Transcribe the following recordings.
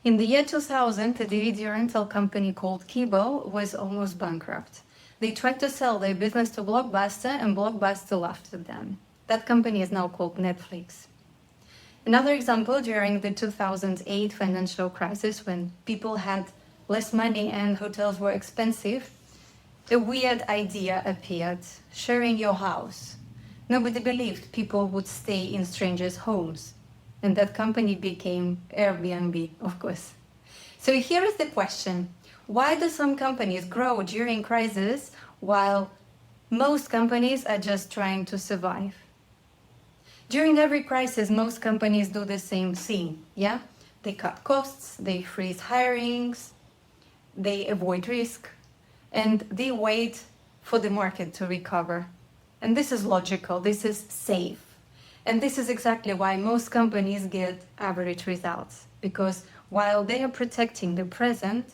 In the year 2000, a DVD rental company called Kibo was almost bankrupt. They tried to sell their business to Blockbuster, and Blockbuster laughed at them. That company is now called Netflix. Another example, during the 2008 financial crisis, when people had less money and hotels were expensive, a weird idea appeared: sharing your house. Nobody believed people would stay in strangers' homes. And that company became Airbnb, of course. So here is the question: why do some companies grow during crisis while most companies are just trying to survive? During every crisis, most companies do the same thing, yeah? They cut costs, they freeze hirings, they avoid risk, and they wait for the market to recover. And this is logical, this is safe. And this is exactly why most companies get average results, because while they are protecting the present,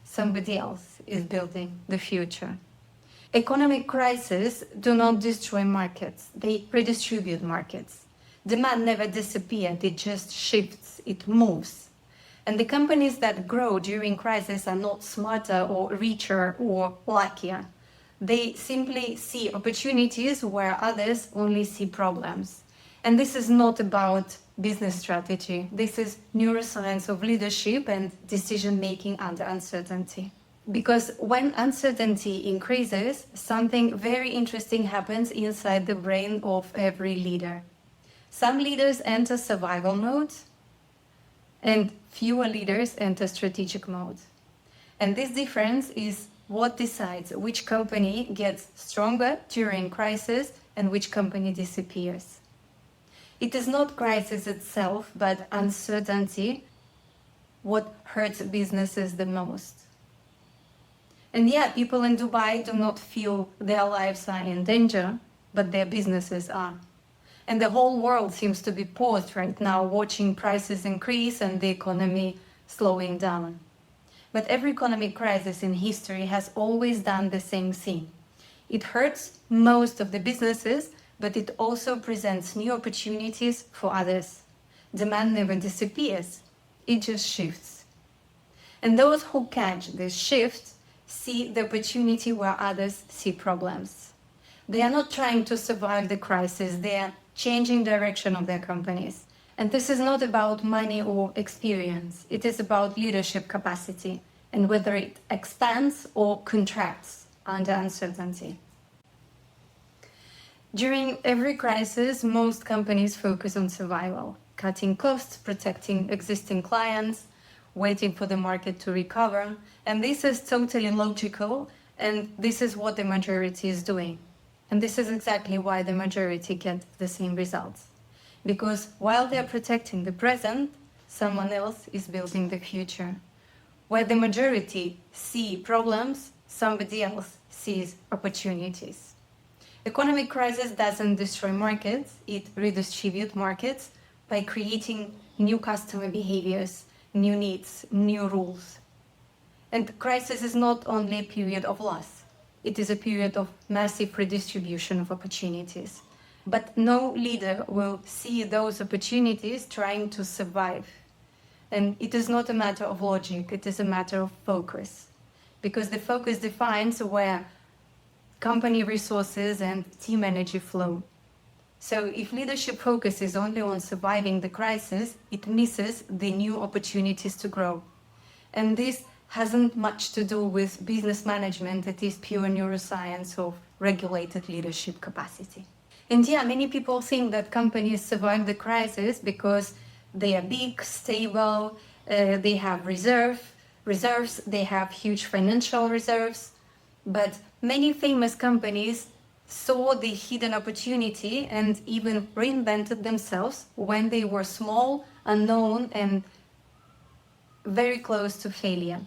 somebody else is building the future. Economic crises do not destroy markets, they redistribute markets. Demand never disappears, it just shifts, it moves. And the companies that grow during crisis are not smarter or richer or luckier. They simply see opportunities where others only see problems. And this is not about business strategy. This is neuroscience of leadership and decision-making under uncertainty. Because when uncertainty increases, something very interesting happens inside the brain of every leader. Some leaders enter survival mode, and fewer leaders enter strategic mode. And this difference is what decides which company gets stronger during crisis and which company disappears. It is not crisis itself, but uncertainty, what hurts businesses the most. And yeah, people in Dubai do not feel their lives are in danger, but their businesses are. And the whole world seems to be paused right now, watching prices increase and the economy slowing down. But every economic crisis in history has always done the same thing. It hurts most of the businesses, but it also presents new opportunities for others. Demand never disappears, it just shifts. And those who catch this shift see the opportunity where others see problems. They are not trying to survive the crisis, they are changing direction of their companies. And this is not about money or experience, it is about leadership capacity and whether it expands or contracts under uncertainty. During every crisis, most companies focus on survival, cutting costs, protecting existing clients, waiting for the market to recover. And this is totally logical, and this is what the majority is doing. And this is exactly why the majority get the same results. Because while they're protecting the present, someone else is building the future. Where the majority see problems, somebody else sees opportunities. Economic crisis doesn't destroy markets, it redistributes markets by creating new customer behaviors, new needs, new rules. And crisis is not only a period of loss, it is a period of massive redistribution of opportunities. But no leader will see those opportunities trying to survive. And it is not a matter of logic, it is a matter of focus. Because the focus defines where company resources and team energy flow. So if leadership focuses only on surviving the crisis, it misses the new opportunities to grow. And this hasn't much to do with business management, it is pure neuroscience of regulated leadership capacity. And yeah, many people think that companies survive the crisis because they are big, stable, they have reserves, they have huge financial reserves. But many famous companies saw the hidden opportunity and even reinvented themselves when they were small, unknown, and very close to failure.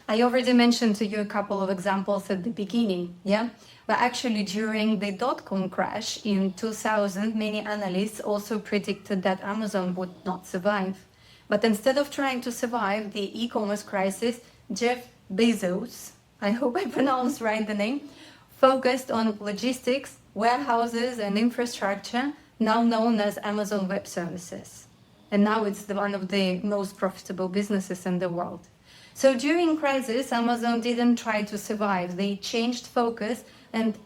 I already mentioned to you a couple of examples at the beginning, yeah? But actually during the dot-com crash in 2000, many analysts also predicted that Amazon would not survive. But instead of trying to survive the e-commerce crisis, Jeff Bezos, I hope I pronounced right the name, focused on logistics, warehouses, and infrastructure, now known as Amazon Web Services. And now it's one of the most profitable businesses in the world. So during crisis, Amazon didn't try to survive. They changed focus and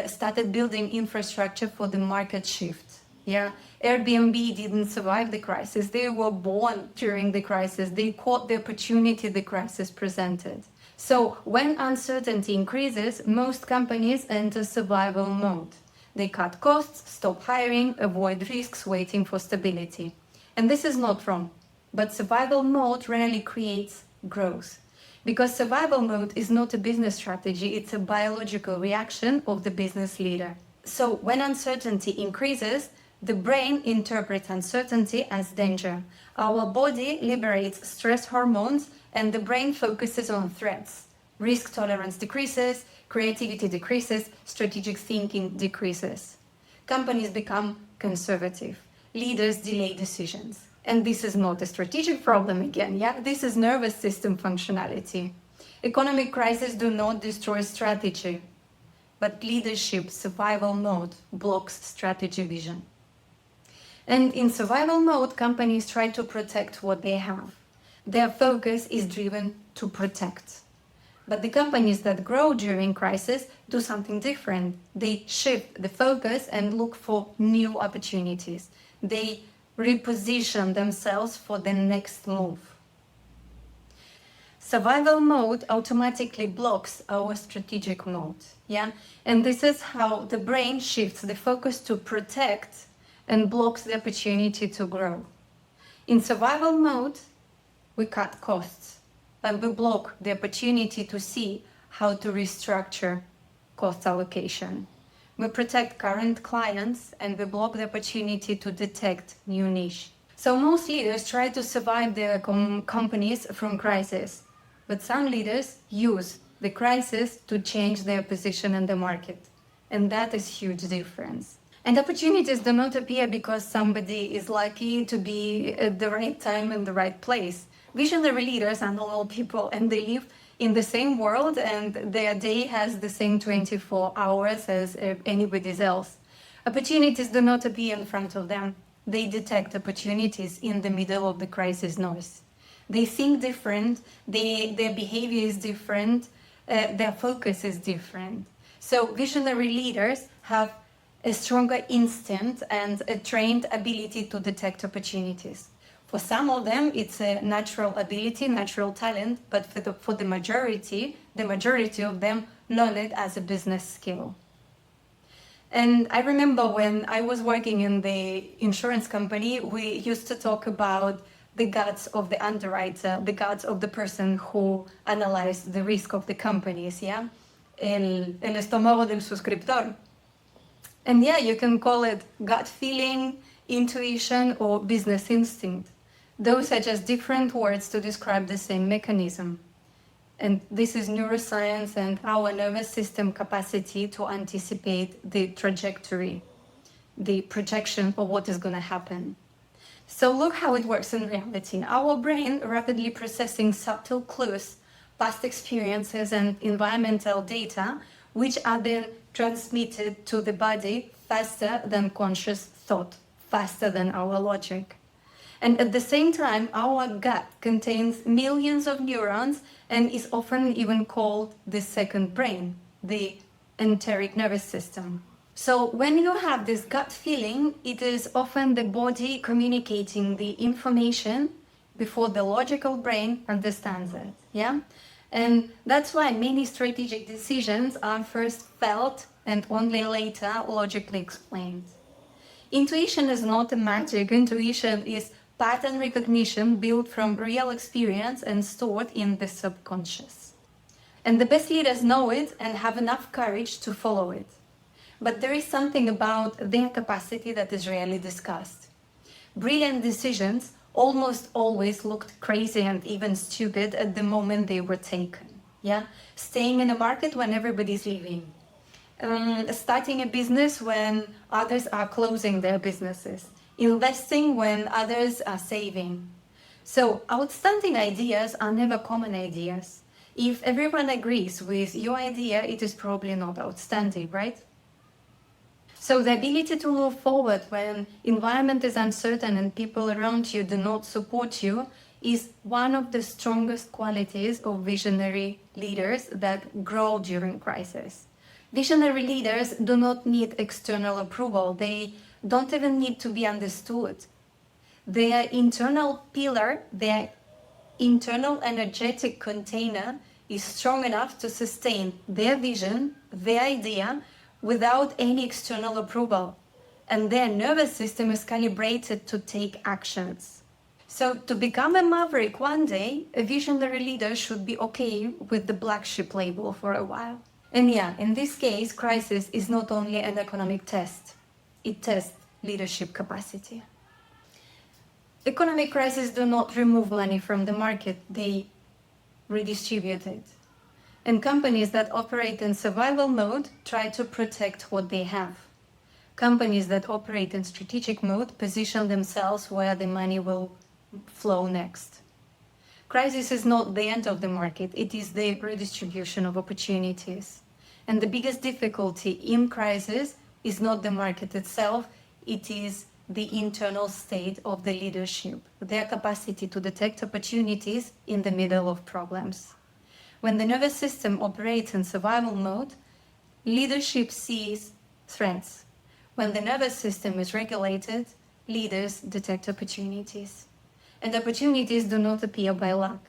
started building infrastructure for the market shift. Yeah, Airbnb didn't survive the crisis. They were born during the crisis. They caught the opportunity the crisis presented. So when uncertainty increases, most companies enter survival mode. They cut costs, stop hiring, avoid risks, waiting for stability. And this is not wrong, but survival mode rarely creates growth. Because survival mode is not a business strategy, it's a biological reaction of the business leader. So when uncertainty increases, the brain interprets uncertainty as danger. Our body liberates stress hormones and the brain focuses on threats. Risk tolerance decreases, creativity decreases, strategic thinking decreases. Companies become conservative. Leaders delay decisions. And this is not a strategic problem again, yeah? This is nervous system functionality. Economic crises do not destroy strategy, but leadership survival mode blocks strategy vision. And in survival mode, companies try to protect what they have. Their focus is driven to protect. But the companies that grow during crisis do something different. They shift the focus and look for new opportunities. They reposition themselves for the next move. Survival mode automatically blocks our strategic mode, yeah? And this is how the brain shifts the focus to protect and blocks the opportunity to grow. In survival mode, we cut costs and we block the opportunity to see how to restructure cost allocation. We protect current clients and we block the opportunity to detect new niche. So most leaders try to survive their companies from crisis, but some leaders use the crisis to change their position in the market. And that is a huge difference. And opportunities do not appear because somebody is lucky to be at the right time in the right place. Visionary leaders are normal people and they live in the same world and their day has the same 24 hours as anybody's else. Opportunities do not appear in front of them. They detect opportunities in the middle of the crisis noise. They think different, their behavior is different, their focus is different. So visionary leaders have a stronger instinct and a trained ability to detect opportunities. For some of them, it's a natural ability, natural talent, but for the majority of them learn it as a business skill. And I remember when I was working in the insurance company, we used to talk about the guts of the underwriter, the guts of the person who analyzed the risk of the companies, yeah? El estómago del suscriptor. And yeah, you can call it gut feeling, intuition, or business instinct. Those are just different words to describe the same mechanism. And this is neuroscience and our nervous system capacity to anticipate the trajectory, the projection of what is going to happen. So look how it works in reality. Our brain rapidly processing subtle clues, past experiences, and environmental data, which are then transmitted to the body faster than conscious thought, faster than our logic. And at the same time, our gut contains millions of neurons and is often even called the second brain, the enteric nervous system. So when you have this gut feeling, it is often the body communicating the information before the logical brain understands it, yeah? And that's why many strategic decisions are first felt and only later logically explained. Intuition is not a magic. Intuition is pattern recognition built from real experience and stored in the subconscious. And the best leaders know it and have enough courage to follow it. But there is something about their capacity that is rarely discussed. Brilliant decisions almost always looked crazy and even stupid at the moment they were taken. Yeah, staying in a market when everybody's leaving, starting a business when others are closing their businesses, investing when others are saving. So outstanding ideas are never common ideas. If everyone agrees with your idea, it is probably not outstanding, right? So the ability to move forward when environment is uncertain and people around you do not support you is one of the strongest qualities of visionary leaders that grow during crisis. Visionary leaders do not need external approval. They don't even need to be understood. Their internal pillar, their internal energetic container is strong enough to sustain their vision, their idea, without any external approval. And their nervous system is calibrated to take actions. So to become a maverick one day, a visionary leader should be okay with the black sheep label for a while. And yeah, in this case, crisis is not only an economic test, it tests leadership capacity. Economic crises do not remove money from the market, they redistribute it. And companies that operate in survival mode try to protect what they have. Companies that operate in strategic mode position themselves where the money will flow next. Crisis is not the end of the market, it is the redistribution of opportunities. And the biggest difficulty in crisis is not the market itself, it is the internal state of the leadership, their capacity to detect opportunities in the middle of problems. When the nervous system operates in survival mode, leadership sees threats. When the nervous system is regulated, leaders detect opportunities. And opportunities do not appear by luck.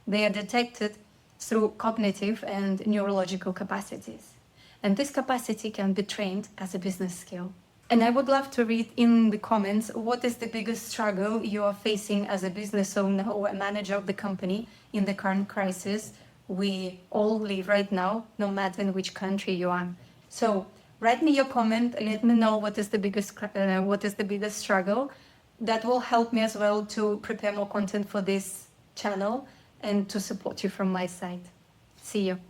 They are detected through cognitive and neurological capacities. And this capacity can be trained as a business skill. And I would love to read in the comments, what is the biggest struggle you are facing as a business owner or a manager of the company in the current crisis we all live right now, no matter in which country you are. So write me your comment, let me know what is the biggest struggle. That will help me as well to prepare more content for this channel and to support you from my side. See you.